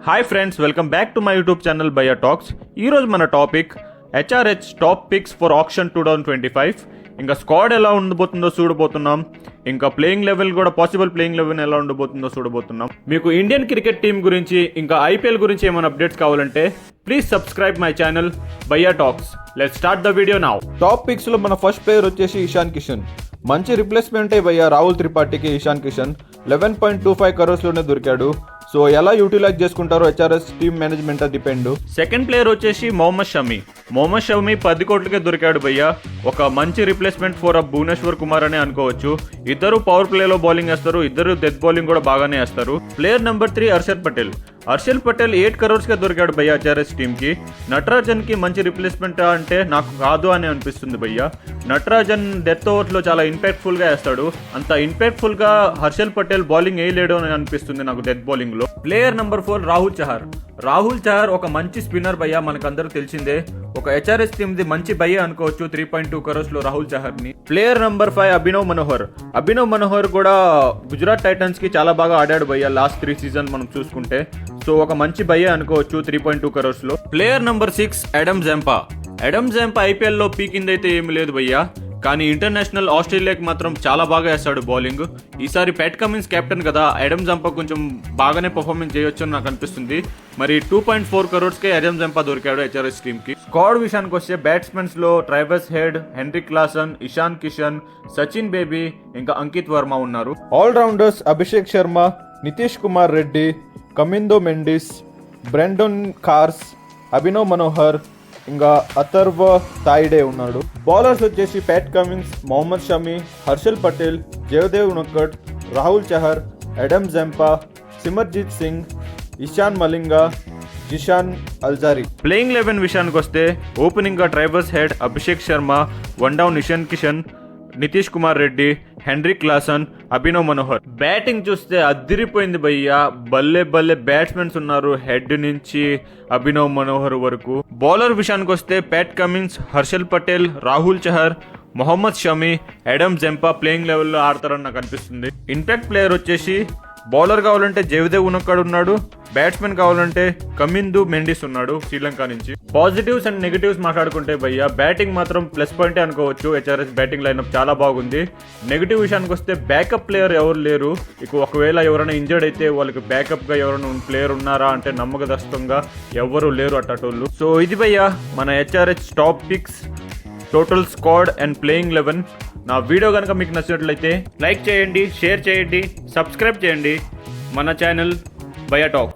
Hi friends, welcome back to my YouTube channel Bayya talks. ఈరోజు మన topic HRH top picks for auction 2025. ఇంకా squad ఎలా ఉండబోతుందో చూడబోతున్నాం. ఇంకా ప్లేయింగ్ లెవెల్ కూడా పాసిబుల్ ప్లేయింగ్ లెవెల్ ఎలా ఉండబోతుందో చూడబోతున్నాం. మీకు ఇండియన్ క్రికెట్ టీం గురించి ఇంకా ఐపీఎల్ గురించి ఏమైనా అప్డేట్స్ కావాలంటే please subscribe my channel Bayya talks. Let's start the video now. Top picks లో మన ఫస్ట్ ప్లేయర్ వచ్చేసి ఇషాన్ కిషన్. మంచి రిప్లేస్మెంట్ భయ్యా రాహుల్ త్రిపాఠికి. ఇషాన్ కిషన్ 11.25 crores లోనే దొరికాడు. సో ఎలా యూటిలైజ్ చేసుకుంటారో HRS team management depend. Second player వచ్చేసి మొహమ్మద్ షమి. మొహమ్మద్ షమి 10 కోట్లకే దొరికాడు భయ్యా. ఒక మంచి రిప్లేస్మెంట్ ఫర్ భువనేశ్వర్ కుమార్ అని అనుకోవచ్చు. ఇద్దరు పవర్ ప్లేలో బౌలింగ్ వేస్తారు, ఇద్దరు డెత్ బౌలింగ్ కూడా బాగానే వేస్తారు. Player number 3 Harshal Patel. Harshal Patel 8 crores కే దొరికాడు భయ్యా హెచ్ఆర్ఎస్ టీమ్ కి. నటరాజన్ కి మంచి రిప్లేస్మెంట్ అంటే నాకు కాదు అని అనిపిస్తుంది భయ్యా. నటరాజన్ డెత్ ఓవర్స్ లో చాలా ఇంపాక్ట్ఫుల్ గా వేస్తాడు. అంత ఇంపాక్ట్ఫుల్ గా హర్షల్ పటేల్ బౌలింగ్ వేయలేడు అని అనిపిస్తుంది నాకు డెత్ బౌలింగ్ లో. Player number 4 Rahul Chahar. రాహుల్ చహర్ ఒక మంచి స్పిన్నర్ భయ్యా, మనకందరూ తెలిసిందే. ఒక హెచ్ఆర్ఎస్ టీమ్ ది మంచి భయ్యా అనుకోవచ్చు 3.2 crores లో రాహుల్ చహర్ ని. Player number 5 Abhinav Manohar. అభినవ్ మనోహర్ కూడా గుజరాత్ టైటన్స్ కి చాలా బాగా ఆడాడు భయ్యా లాస్ట్ 3 సీజన్ మనం చూసుకుంటే. సో ఒక మంచి భయ్యా అనుకోవచ్చు 3.2 crores లో. Player number 6 Adam Zampa. Adam Zampa IPL లో పీకిందైతే ఏమి లేదు భయ్యా, కానీ ఇంటర్నేషనల్ ఆస్ట్రేలియాకి మాత్రం చాలా బాగా వేస్తాడు బౌలింగ్. ఈసారి ప్యాట్ కమిన్స్ కెప్టెన్ కదా, అడమ్ జంపా కొంచెం బాగానే పర్ఫార్మెన్స్ చేయొచ్చు అని నాకు అనిపిస్తుంది. మరి 2.4 crores కే అడమ్ జంపా దొరికాడు హెచ్ఆర్ఎస్ టీమ్ కి. స్క్వాడ్ విషయానికి వస్తే బ్యాట్స్మెన్స్ లో Travis Head, Heinrich Klaasen, Ishan Kishan, Sachin Baby ఇంకా అంకిత్ వర్మ ఉన్నారు. Allrounders Abhishek Sharma, Nitish Kumar Reddy, Kamindu Mendis, Brydon Carse, Abhinav Manohar ఇంకా అథర్వ తాయిడే ఉన్నాడు. బౌలర్స్ వచ్చేసి Pat Cummins, Mohammed Shami, Harshal Patel, Jaydev Unadkat, Rahul Chahar, Adam Zampa, Simarjeet Singh, Eshan Malinga, Zeeshan Ansari. Playing 11 విషయానికి వస్తే ఓపెనింగ్ గా ట్రైవర్స్ Head Abhishek Sharma, one down Ishan Kishan, Nitish Kumar Reddy, Heinrich Klaasen, Abhinav Manohar. Batting చూస్తే అద్దిరిపోయింది భయ్యా. బల్లే బ్యాట్స్మెన్స్ ఉన్నారు హెడ్ నుంచి అభినవ్ మనోహర్ వరకు. బౌలర్ విషయానికి వస్తే Pat Cummins, Harshal Patel, Rahul Chahar, Mohammed Shami, Adam Zampa playing లెవెల్లో ఆడతారని నాకు అనిపిస్తుంది. ఇంపాక్ట్ ప్లేయర్ వచ్చేసి బౌలర్ కావాలంటే జయదేవ్ ఉనక్కడ్ ఉన్నాడు, బ్యాట్స్మెన్ కావాలంటే కమిందు మెండిస్ ఉన్నాడు శ్రీలంక నుంచి. పాజిటివ్స్ అండ్ నెగిటివ్స్ మాట్లాడుకుంటే భయ్యా, బ్యాటింగ్ మాత్రం ప్లస్ పాయింటే అనుకోవచ్చు. హెచ్ఆర్ఎస్ బ్యాటింగ్ లైనప్ చాలా బాగుంది. నెగిటివ్ విషయానికి వస్తే బ్యాకప్ ప్లేయర్ ఎవరు లేరు. ఇక ఒకవేళ ఎవరైనా ఇంజర్డ్ అయితే వాళ్ళకి బ్యాకప్ గా ఎవరైనా ప్లేయర్ ఉన్నారా అంటే నమ్మకదస్తంగా ఎవరు లేరు అట్టోళ్ళు. సో ఇది భయ్యా మన HRH top picks, total squad and playing 11. నా వీడియో కనుక మీకు నచ్చినట్లయితే లైక్ చేయండి, షేర్ చేయండి, సబ్స్క్రైబ్ చేయండి మన ఛానల్ బయ్యా టాక్స్.